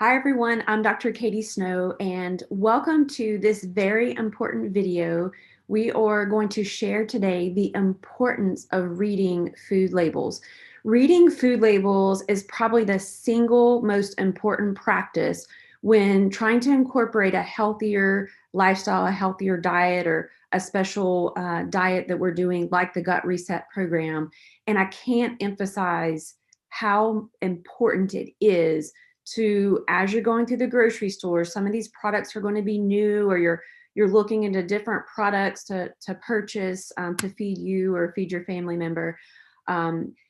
Hi everyone, I'm Dr. Katie Snow and welcome to this very important video. We are going to share today the importance of reading food labels. Reading food labels is probably the single most important practice when trying to incorporate a healthier lifestyle, a healthier diet, or a special diet that we're doing like the Gut Reset program. And I can't emphasize how important it is to, as you're going through the grocery store, some of these products are going to be new, or you're looking into different products to purchase to feed you or feed your family member.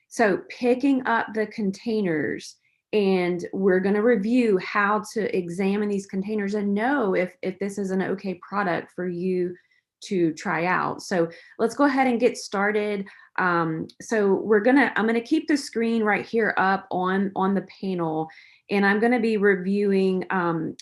So picking up the containers, and we're going to review how to examine these containers and know if this is an okay product for you to try out. So let's go ahead and get started. So I'm gonna keep the screen right here up on the panel, and I'm going to be reviewing,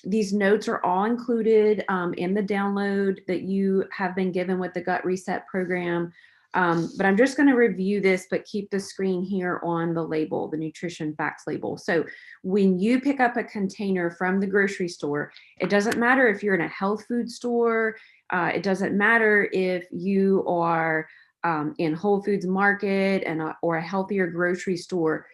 these notes are all included in the download that you have been given with the Gut Reset program. But I'm just going to review this, but keep the screen here on the label, the nutrition facts label. So when you pick up a container from the grocery store, it doesn't matter if you're in a health food store, it doesn't matter if you are in Whole Foods Market or a healthier grocery store.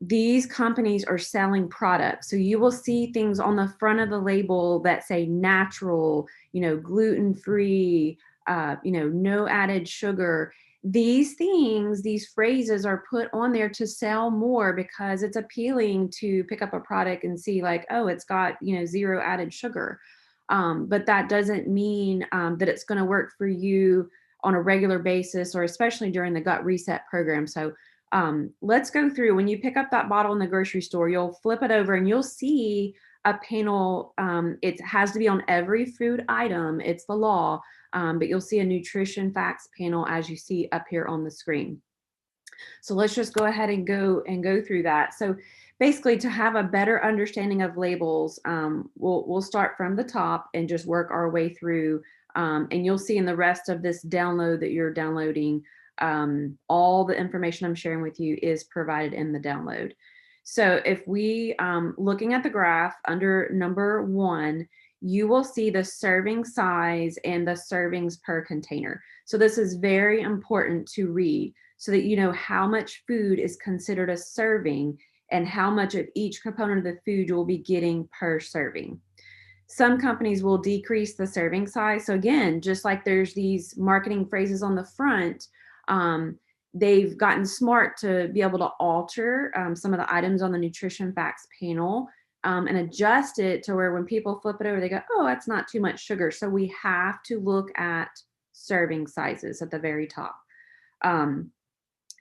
These companies are selling products. So you will see things on the front of the label that say natural, gluten-free, no added sugar. These things, these phrases are put on there to sell more because it's appealing to pick up a product and see like, oh, it's got, zero added sugar. But that doesn't mean that it's going to work for you on a regular basis, or especially during the Gut Reset program. So let's go through. When you pick up that bottle in the grocery store, you'll flip it over and you'll see a panel. It has to be on every food item. It's the law, but you'll see a nutrition facts panel as you see up here on the screen. So let's just go ahead and go through that. So basically, to have a better understanding of labels, we'll start from the top and just work our way through. And you'll see in the rest of this download that you're downloading, all the information I'm sharing with you is provided in the download. So if we, looking at the graph under number 1, you will see the serving size and the servings per container. So this is very important to read so that you know how much food is considered a serving and how much of each component of the food you'll be getting per serving. Some companies will decrease the serving size. So again, just like there's these marketing phrases on the front, they've gotten smart to be able to alter some of the items on the nutrition facts panel and adjust it to where when people flip it over, they go, oh, that's not too much sugar. So we have to look at serving sizes at the very top.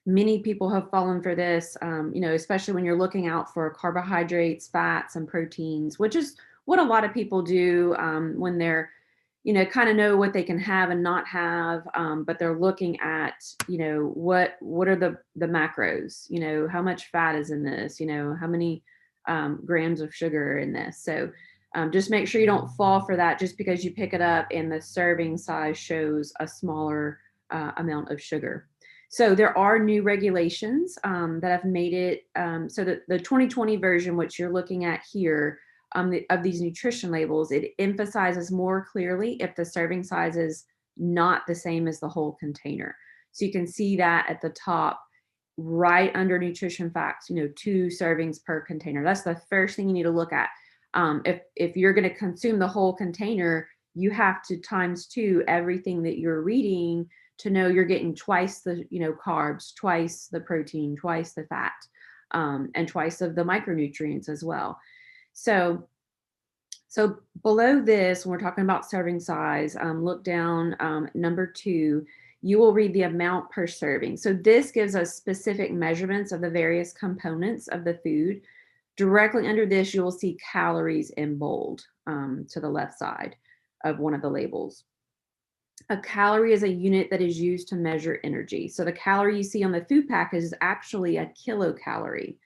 Many people have fallen for this, especially when you're looking out for carbohydrates, fats, and proteins, which is what a lot of people do when they're, kind of know what they can have and not have, but they're looking at, what are the macros, how much fat is in this, how many grams of sugar in this. So just make sure you don't fall for that just because you pick it up and the serving size shows a smaller amount of sugar. So there are new regulations that have made it so that the 2020 version, which you're looking at here, of these nutrition labels, it emphasizes more clearly if the serving size is not the same as the whole container. So you can see that at the top, right under nutrition facts, 2 servings per container. That's the first thing you need to look at. If you're going to consume the whole container, you have to ×2 everything that you're reading to know you're getting twice the carbs, twice the protein, twice the fat, and twice of the micronutrients as well. So below this, when we're talking about serving size, look down number 2, you will read the amount per serving. So this gives us specific measurements of the various components of the food. Directly under this, you will see calories in bold to the left side of one of the labels. A calorie is a unit that is used to measure energy. So the calorie you see on the food package is actually a kilocalorie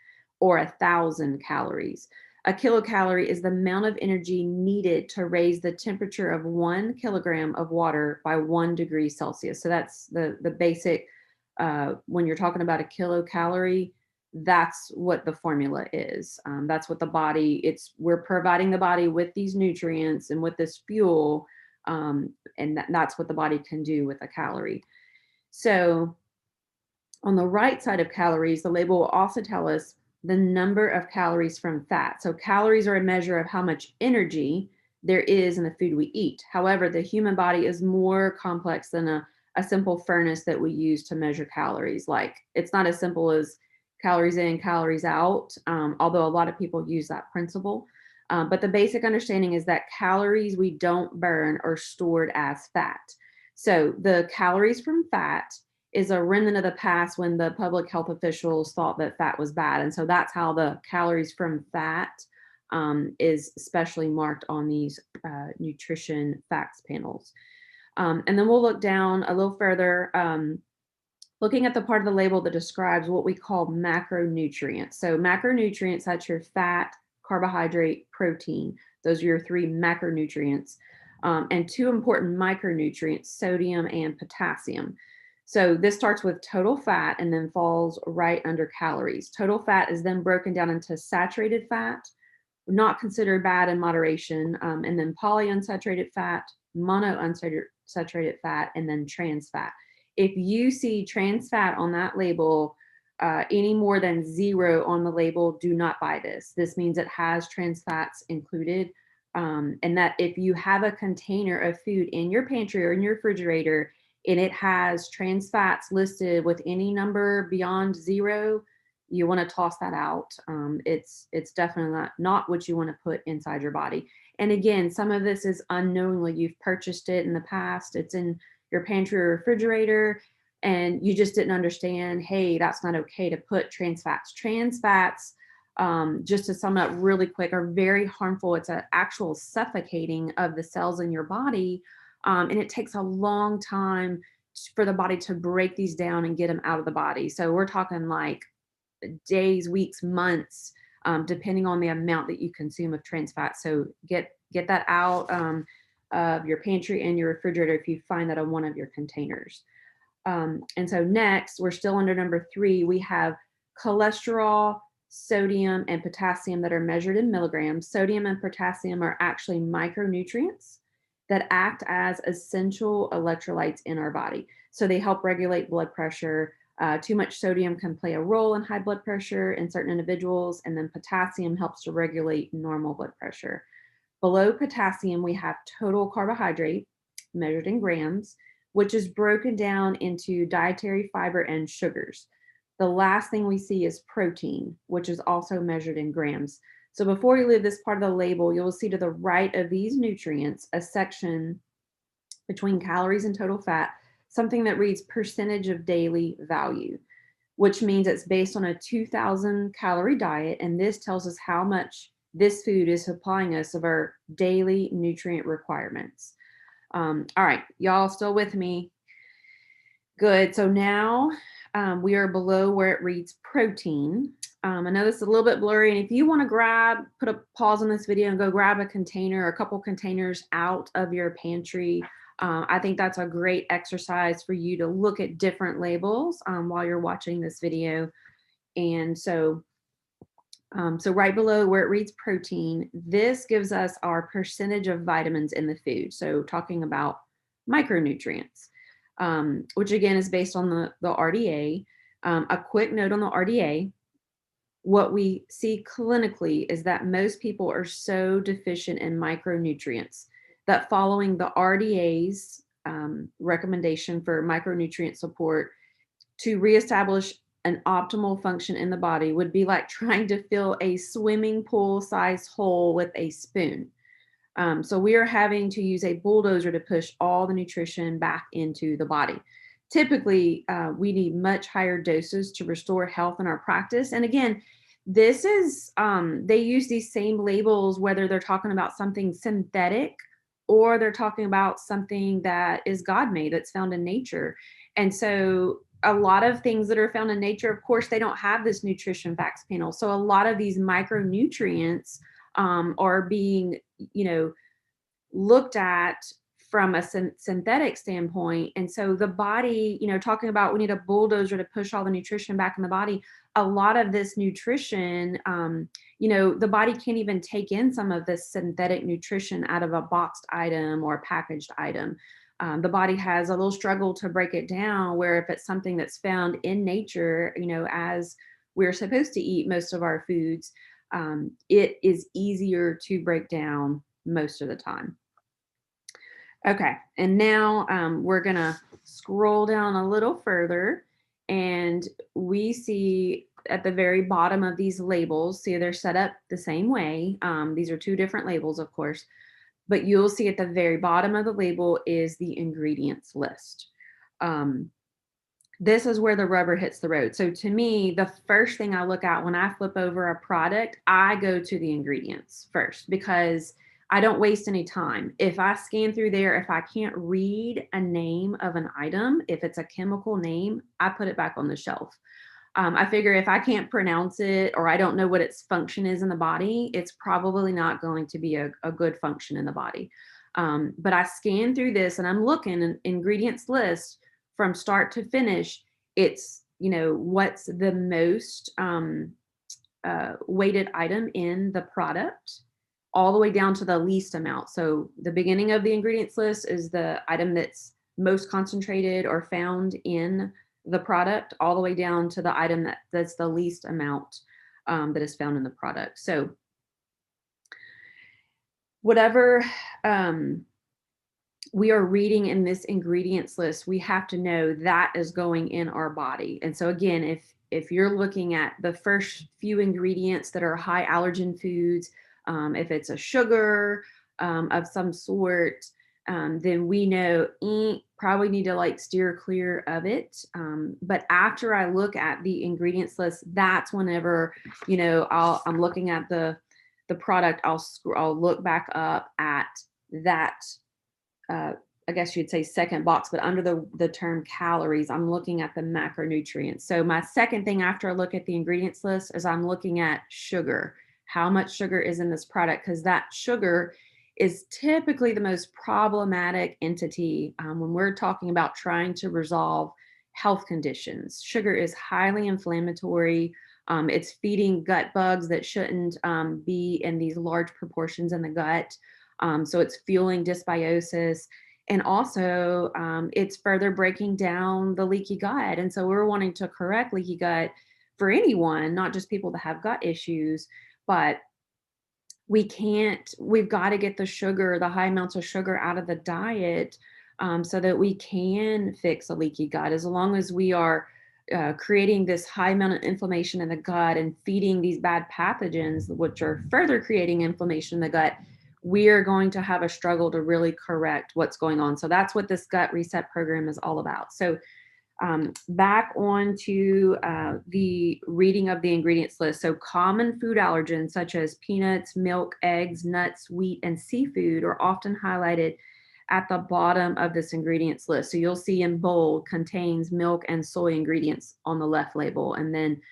or 1,000 calories. A kilocalorie is the amount of energy needed to raise the temperature of 1 kilogram of water by 1 degree Celsius. So that's the basic, when you're talking about a kilocalorie, that's what the formula is. That's what the body, we're providing the body with these nutrients and with this fuel, and that's what the body can do with a calorie. So on the right side of calories, the label will also tell us the number of calories from fat. So calories are a measure of how much energy there is in the food we eat. However, the human body is more complex than a simple furnace that we use to measure calories. Like, it's not as simple as calories in, calories out, although a lot of people use that principle. But the basic understanding is that calories we don't burn are stored as fat. So the calories from fat is a remnant of the past when the public health officials thought that fat was bad. And so that's how the calories from fat is specially marked on these nutrition facts panels. And then we'll look down a little further, looking at the part of the label that describes what we call macronutrients. So macronutrients, that's your fat, carbohydrate, protein. Those are your three macronutrients. And two important micronutrients, sodium and potassium. So this starts with total fat and then falls right under calories. Total fat is then broken down into saturated fat, not considered bad in moderation, and then polyunsaturated fat, monounsaturated fat, and then trans fat. If you see trans fat on that label, any more than 0 on the label, do not buy this. This means it has trans fats included, and that if you have a container of food in your pantry or in your refrigerator and it has trans fats listed with any number beyond 0, you want to toss that out. It's definitely not what you want to put inside your body. And again, some of this is unknowingly. You've purchased it in the past. It's in your pantry or refrigerator, and you just didn't understand, hey, that's not okay to put trans fats. Trans fats, just to sum it up really quick, are very harmful. It's an actual suffocating of the cells in your body. And it takes a long time for the body to break these down and get them out of the body. So we're talking like days, weeks, months, depending on the amount that you consume of trans fat. So get that out of your pantry and your refrigerator if you find that on one of your containers. And so next, we're still under number 3. We have cholesterol, sodium, and potassium that are measured in milligrams. Sodium and potassium are actually micronutrients that act as essential electrolytes in our body. So they help regulate blood pressure. Too much sodium can play a role in high blood pressure in certain individuals, and then potassium helps to regulate normal blood pressure. Below potassium, we have total carbohydrate, measured in grams, which is broken down into dietary fiber and sugars. The last thing we see is protein, which is also measured in grams. So before you leave this part of the label, you'll see to the right of these nutrients a section between calories and total fat, something that reads percentage of daily value, which means it's based on a 2,000 calorie diet. And this tells us how much this food is supplying us of our daily nutrient requirements. All right, y'all still with me? Good. So now we are below where it reads protein. I know this is a little bit blurry, and if you want to put a pause on this video and go grab a container or a couple containers out of your pantry, I think that's a great exercise for you to look at different labels while you're watching this video. And so right below where it reads protein, this gives us our percentage of vitamins in the food. So talking about micronutrients, which again is based on the RDA. A quick note on the RDA. What we see clinically is that most people are so deficient in micronutrients that following the RDA's recommendation for micronutrient support to reestablish an optimal function in the body would be like trying to fill a swimming pool sized hole with a spoon. So we are having to use a bulldozer to push all the nutrition back into the body. Typically, we need much higher doses to restore health in our practice. And again, this is, they use these same labels, whether they're talking about something synthetic or they're talking about something that is God-made, that's found in nature. And so a lot of things that are found in nature, of course, they don't have this nutrition facts panel. So a lot of these micronutrients are being, looked at from a synthetic standpoint. And so the body, talking about we need a bulldozer to push all the nutrition back in the body, a lot of this nutrition, the body can't even take in some of this synthetic nutrition out of a boxed item or a packaged item. The body has a little struggle to break it down, where if it's something that's found in nature, as we're supposed to eat most of our foods, it is easier to break down most of the time. Okay, and now we're gonna scroll down a little further, and we see at the very bottom of these labels, see they're set up the same way. These are two different labels, of course, but you'll see at the very bottom of the label is the ingredients list. This is where the rubber hits the road. So to me, the first thing I look at when I flip over a product, I go to the ingredients first, because I don't waste any time. If I scan through there, if I can't read a name of an item, if it's a chemical name, I put it back on the shelf. I figure if I can't pronounce it, or I don't know what its function is in the body, it's probably not going to be a good function in the body. But I scan through this and I'm looking an ingredients list from start to finish. It's, what's the most weighted item in the product, all the way down to the least amount. So the beginning of the ingredients list is the item that's most concentrated or found in the product, all the way down to the item that's the least amount that is found in the product. So whatever we are reading in this ingredients list, we have to know that is going in our body. And so again, if you're looking at the first few ingredients that are high allergen foods, if it's a sugar of some sort, then we know probably need to steer clear of it. But after I look at the ingredients list, that's whenever, I'm looking at the product, I'll look back up at that, I guess you'd say second box, but under the term calories, I'm looking at the macronutrients. So my second thing after I look at the ingredients list is I'm looking at sugar. How much sugar is in this product? Because that sugar is typically the most problematic entity when we're talking about trying to resolve health conditions. Sugar is highly inflammatory. It's feeding gut bugs that shouldn't be in these large proportions in the gut. So it's fueling dysbiosis. And also, it's further breaking down the leaky gut. And so we're wanting to correct leaky gut for anyone, not just people that have gut issues, but we've got to get the high amounts of sugar out of the diet so that we can fix a leaky gut. As long as we are creating this high amount of inflammation in the gut and feeding these bad pathogens, which are further creating inflammation in the gut, we are going to have a struggle to really correct what's going on. So that's what this gut reset program is all about. So back on to the reading of the ingredients list. So common food allergens such as peanuts, milk, eggs, nuts, wheat, and seafood are often highlighted at the bottom of this ingredients list. So you'll see in bold contains milk and soy ingredients on the left label. And then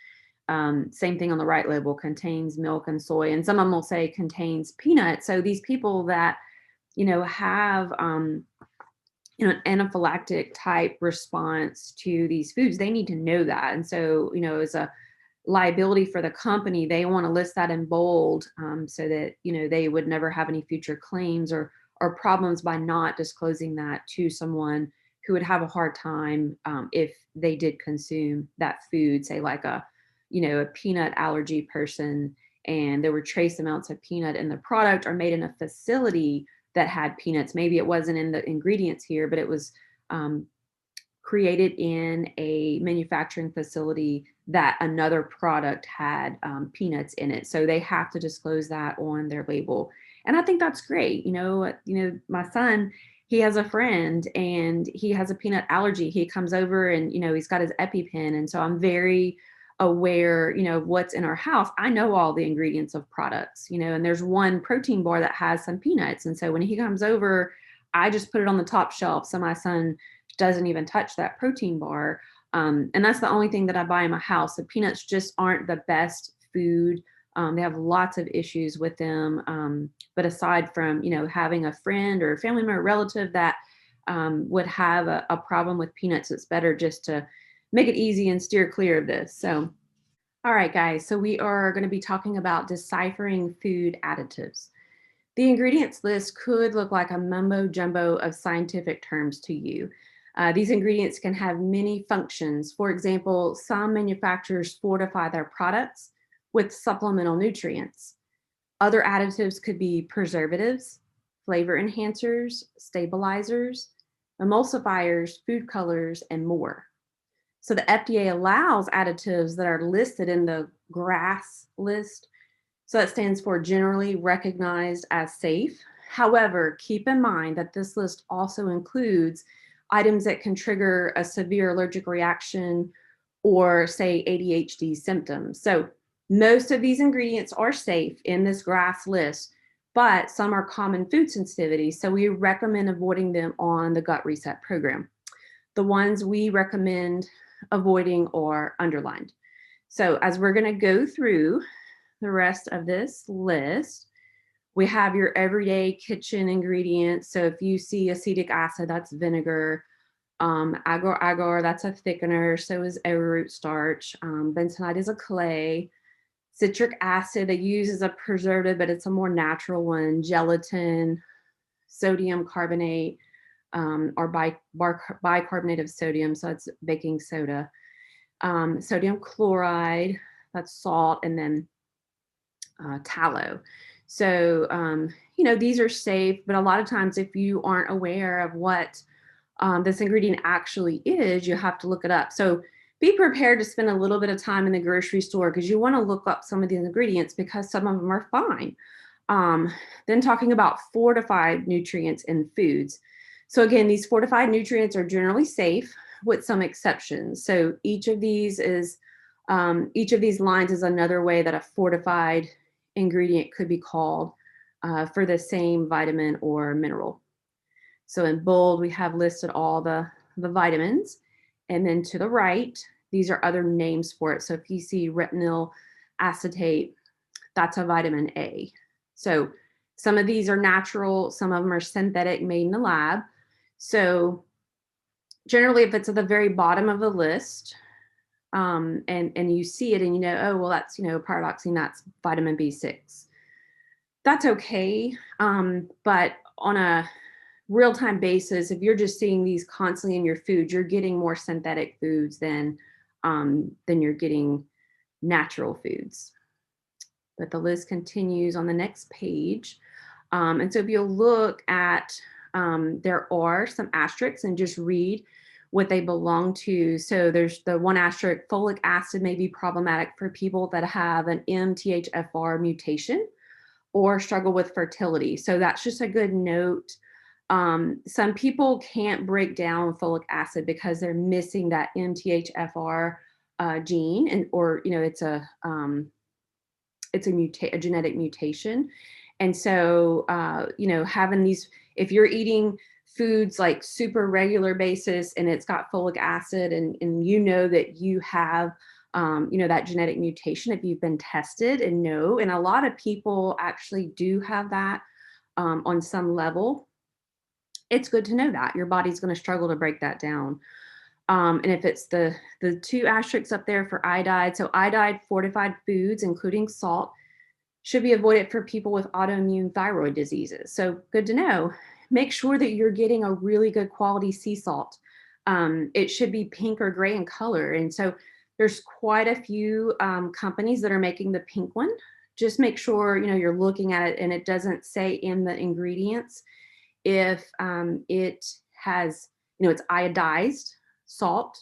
same thing on the right label, contains milk and soy. And some of them will say contains peanuts. So these people that, have an anaphylactic type response to these foods, they need to know that. And so, as a liability for the company, they want to list that in bold so that, they would never have any future claims or problems by not disclosing that to someone who would have a hard time if they did consume that food, say like a peanut allergy person, and there were trace amounts of peanut in the product or made in a facility that had peanuts. Maybe it wasn't in the ingredients here, but it was created in a manufacturing facility that another product had peanuts in it. So they have to disclose that on their label. And I think that's great. My son, he has a friend and he has a peanut allergy. He comes over and, he's got his EpiPen. And so I'm very aware, of what's in our house. I know all the ingredients of products, and there's one protein bar that has some peanuts. And so when he comes over, I just put it on the top shelf. So my son doesn't even touch that protein bar. And that's the only thing that I buy in my house. The peanuts just aren't the best food. They have lots of issues with them. But aside from, having a friend or a family member, relative that would have a problem with peanuts, it's better just to make it easy and steer clear of this. So All right, guys, so we are going to be talking about deciphering food additives. The ingredients list could look like a mumbo jumbo of scientific terms to you. These ingredients can have many functions. For example, some manufacturers fortify their products with supplemental nutrients. Other additives could be preservatives, flavor enhancers, stabilizers, emulsifiers, food colors, and more. So the FDA allows additives that are listed in the GRAS list. So that stands for generally recognized as safe. However, keep in mind that this list also includes items that can trigger a severe allergic reaction or, say, ADHD symptoms. So most of these ingredients are safe in this GRAS list, but some are common food sensitivities. So we recommend avoiding them on the Gut Reset program. The ones we recommend avoiding are underlined. So as we're going to go through the rest of this list, we have your everyday kitchen ingredients. So if you see acetic acid, that's vinegar. Agar-agar, that's a thickener. So is arrowroot starch. Bentonite is a clay. Citric acid, they use as a preservative, but it's a more natural one. Gelatin, sodium carbonate, or bicarbonate of sodium, so it's baking soda. Sodium chloride, that's salt, and then tallow. So, these are safe, but a lot of times if you aren't aware of what this ingredient actually is, you have to look it up. So be prepared to spend a little bit of time in the grocery store because you want to look up some of these ingredients because some of them are fine. Then talking about fortified nutrients in foods. So again, these fortified nutrients are generally safe with some exceptions. So each of these lines is another way that a fortified ingredient could be called for the same vitamin or mineral. So in bold, we have listed all the vitamins. And then to the right, these are other names for it. So if you see retinol acetate, that's a vitamin A. So some of these are natural, some of them are synthetic, made in the lab. So generally, if it's at the very bottom of the list, and you see it and you know, oh, well, that's, pyridoxine, that's vitamin B6. That's okay. But on a real-time basis, if you're just seeing these constantly in your food, you're getting more synthetic foods than you're getting natural foods. But the list continues on the next page. And so if you'll look at, there are some asterisks and just read what they belong to. So there's the one asterisk, folic acid may be problematic for people that have an MTHFR mutation or struggle with fertility. So that's just a good note. Some people can't break down folic acid because they're missing that MTHFR gene, and or it's a genetic mutation. And so, having these, if you're eating foods like super regular basis and it's got folic acid and you know that you have, that genetic mutation, if you've been tested and know, and a lot of people actually do have that on some level, it's good to know that your body's going to struggle to break that down. And if it's the two asterisks up there for iodide, so iodide fortified foods, including salt, should be avoided for people with autoimmune thyroid diseases. So good to know. Make sure that you're getting a really good quality sea salt. It should be pink or gray in color. And so there's quite a few companies that are making the pink one. Just make sure, you're looking at it and it doesn't say in the ingredients if it has, it's iodized salt,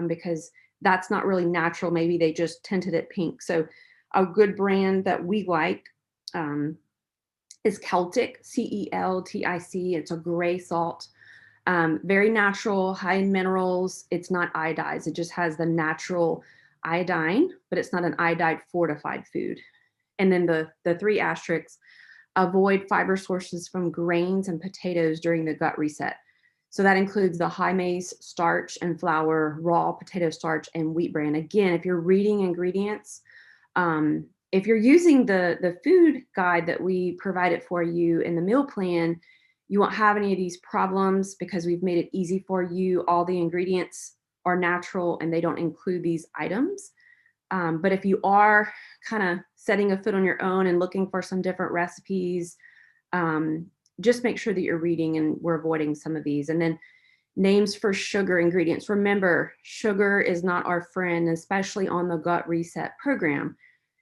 because that's not really natural. Maybe they just tinted it pink. So a good brand that we like is Celtic, Celtic. It's a gray salt, very natural, high in minerals. It's not iodized. It just has the natural iodine, but it's not an iodide fortified food. And then the three asterisks, avoid fiber sources from grains and potatoes during the gut reset. So that includes the high maize starch and flour, raw potato starch, and wheat bran. Again, if you're reading ingredients, if you're using the food guide that we provided for you in the meal plan, you won't have any of these problems because we've made it easy for you. All the ingredients are natural and they don't include these items. But if you are kind of setting a foot on your own and looking for some different recipes, just make sure that you're reading and we're avoiding some of these. And then names for sugar ingredients. Remember, sugar is not our friend, especially on the gut reset program.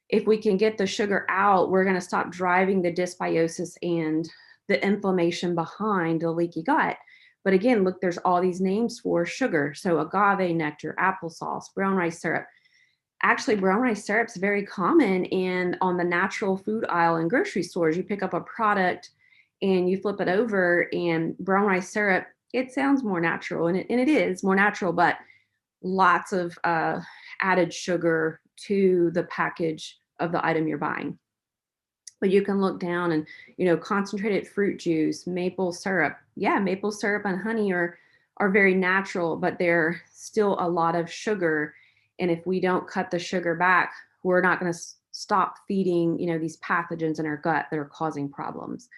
If we can get the sugar out, we're going to stop driving the dysbiosis and the inflammation behind the leaky gut. But again, look, there's all these names for sugar. So agave nectar, applesauce, brown rice syrup. Actually, brown rice syrup is very common on the natural food aisle in grocery stores. You pick up a product and you flip it over, and brown rice syrup, it sounds more natural, and it is more natural, but lots of added sugar to the package of the item you're buying. But you can look down and, concentrated fruit juice, maple syrup. Yeah, maple syrup and honey are very natural, but they're still a lot of sugar. And if we don't cut the sugar back, we're not going to stop feeding, these pathogens in our gut that are causing problems.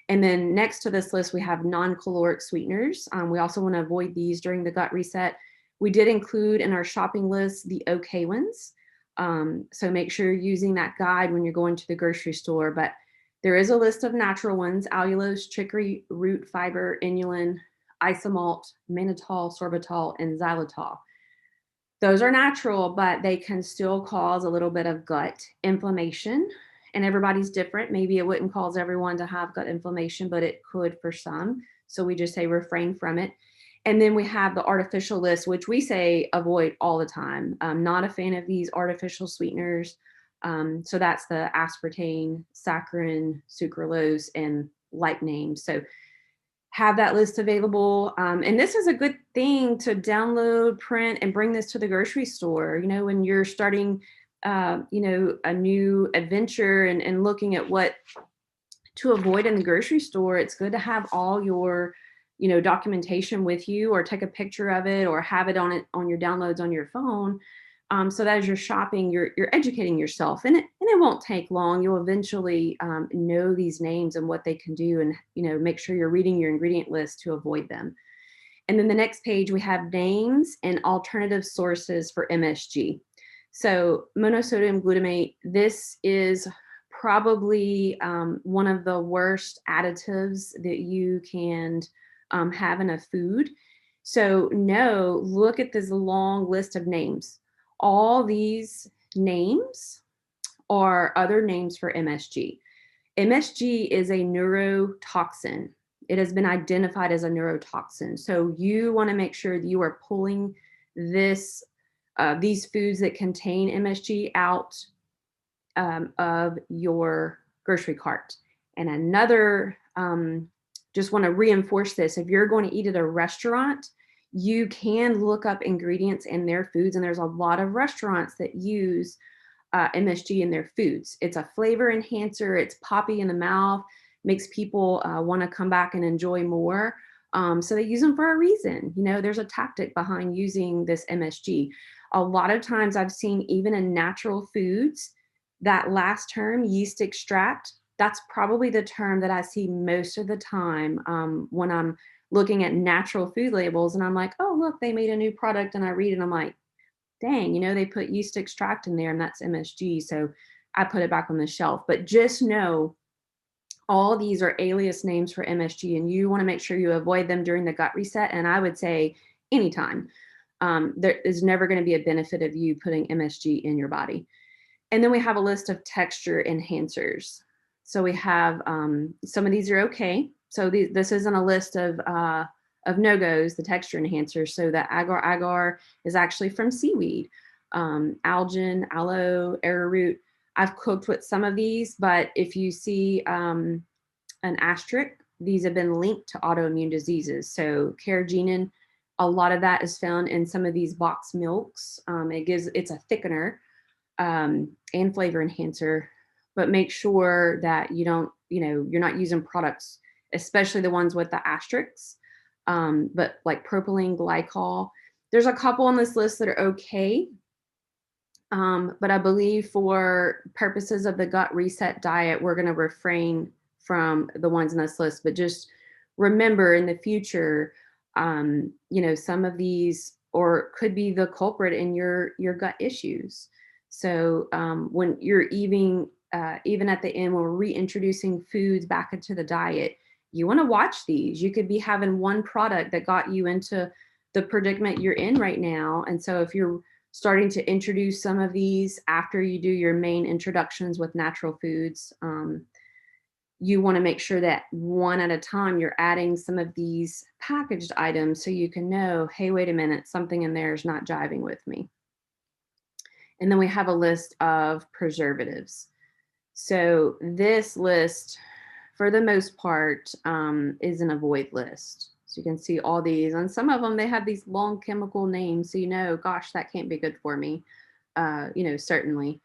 And then next to this list, we have non-caloric sweeteners. We also want to avoid these during the gut reset. We did include in our shopping list the okay ones. So make sure you're using that guide when you're going to the grocery store. But there is a list of natural ones: allulose, chicory root fiber, inulin, isomalt, mannitol, sorbitol, and xylitol. Those are natural, but they can still cause a little bit of gut inflammation. And everybody's different. Maybe it wouldn't cause everyone to have gut inflammation, but it could for some. So we just say refrain from it. And then we have the artificial list, which we say avoid all the time. I'm not a fan of these artificial sweeteners. So that's the aspartame, saccharin, sucralose, and like names. So have that list available. And this is a good thing to download, print, and bring this to the grocery store. When you're starting, a new adventure and looking at what to avoid in the grocery store, it's good to have all your, documentation with you, or take a picture of it, or have it on your downloads on your phone. So that as you're shopping, you're educating yourself, and it won't take long. You'll eventually know these names and what they can do, and make sure you're reading your ingredient list to avoid them. And then the next page, we have names and alternative sources for MSG. So monosodium glutamate, this is probably one of the worst additives that you can have in a food. So look at this long list of names. All these names are other names for MSG. MSG is a neurotoxin. It has been identified as a neurotoxin. So you want to make sure that you are pulling these foods that contain MSG out of your grocery cart. And another, just want to reinforce this: if you're going to eat at a restaurant, you can look up ingredients in their foods, and there's a lot of restaurants that use MSG in their foods. It's a flavor enhancer. It's poppy in the mouth, makes people want to come back and enjoy more. So they use them for a reason. There's a tactic behind using this MSG. A lot of times I've seen, even in natural foods, that last term, yeast extract, that's probably the term that I see most of the time when I'm looking at natural food labels, and I'm like, oh, look, they made a new product, and I read it, and I'm like, dang, they put yeast extract in there, and that's MSG. So I put it back on the shelf. But just know, all these are alias names for MSG, and you want to make sure you avoid them during the gut reset. And I would say anytime. There is never going to be a benefit of you putting MSG in your body. And then we have a list of texture enhancers. So we have some of these are okay. So this isn't a list of no-goes, the texture enhancers. So the agar-agar is actually from seaweed. Algin, aloe, arrowroot. I've cooked with some of these, but if you see an asterisk, these have been linked to autoimmune diseases. So carrageenan, a lot of that is found in some of these box milks. It's a thickener and flavor enhancer, but make sure that you're not using products, especially the ones with the asterisks, but like propylene glycol. There's a couple on this list that are okay. But I believe for purposes of the gut reset diet, we're going to refrain from the ones in this list. But just remember, in the future, some of these could be the culprit in your gut issues. So when you're even at the end, when we're reintroducing foods back into the diet, you want to watch these. You could be having one product that got you into the predicament you're in right now. And so if you're starting to introduce some of these after you do your main introductions with natural foods, you want to make sure that one at a time you're adding some of these packaged items so you can know, hey, wait a minute, something in there is not jiving with me. And then we have a list of preservatives. So this list, for the most part, is an avoid list. So you can see all these, and some of them, they have these long chemical names. So you know, gosh, that can't be good for me, certainly.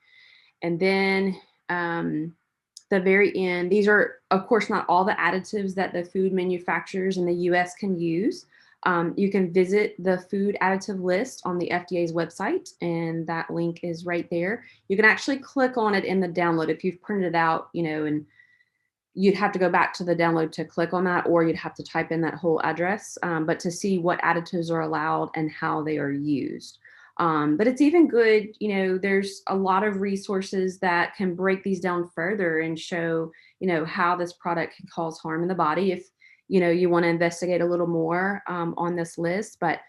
And then the very end, these are, of course, not all the additives that the food manufacturers in the US can use. You can visit the food additive list on the FDA's website, and that link is right there. You can actually click on it in the download if you've printed it out, and you'd have to go back to the download to click on that, or you'd have to type in that whole address, but to see what additives are allowed and how they are used. But it's even good, there's a lot of resources that can break these down further and show, how this product can cause harm in the body if, you want to investigate a little more on this list. But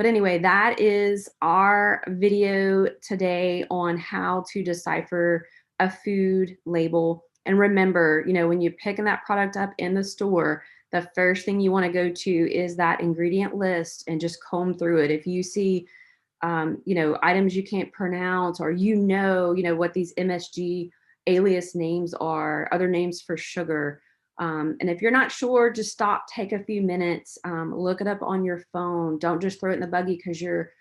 anyway, that is our video today on how to decipher a food label. And remember, when you're picking that product up in the store, the first thing you want to go to is that ingredient list and just comb through it. If you see items you can't pronounce, or what these MSG alias names are, other names for sugar. And if you're not sure, just stop, take a few minutes, look it up on your phone. Don't just throw it in the buggy because you're,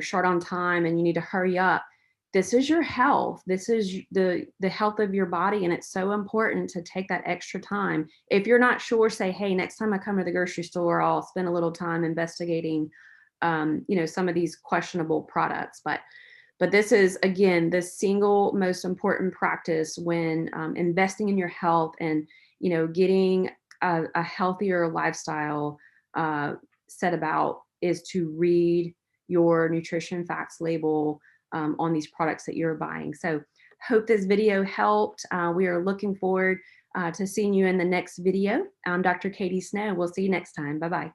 short on time and you need to hurry up. This is your health. This is the health of your body, and it's so important to take that extra time. If you're not sure, say, hey, next time I come to the grocery store, I'll spend a little time investigating some of these questionable products. But this is, again, the single most important practice when investing in your health and, getting a healthier lifestyle set about, is to read your nutrition facts label on these products that you're buying. So hope this video helped. We are looking forward to seeing you in the next video. I'm Dr. Katie Snow. We'll see you next time. Bye-bye.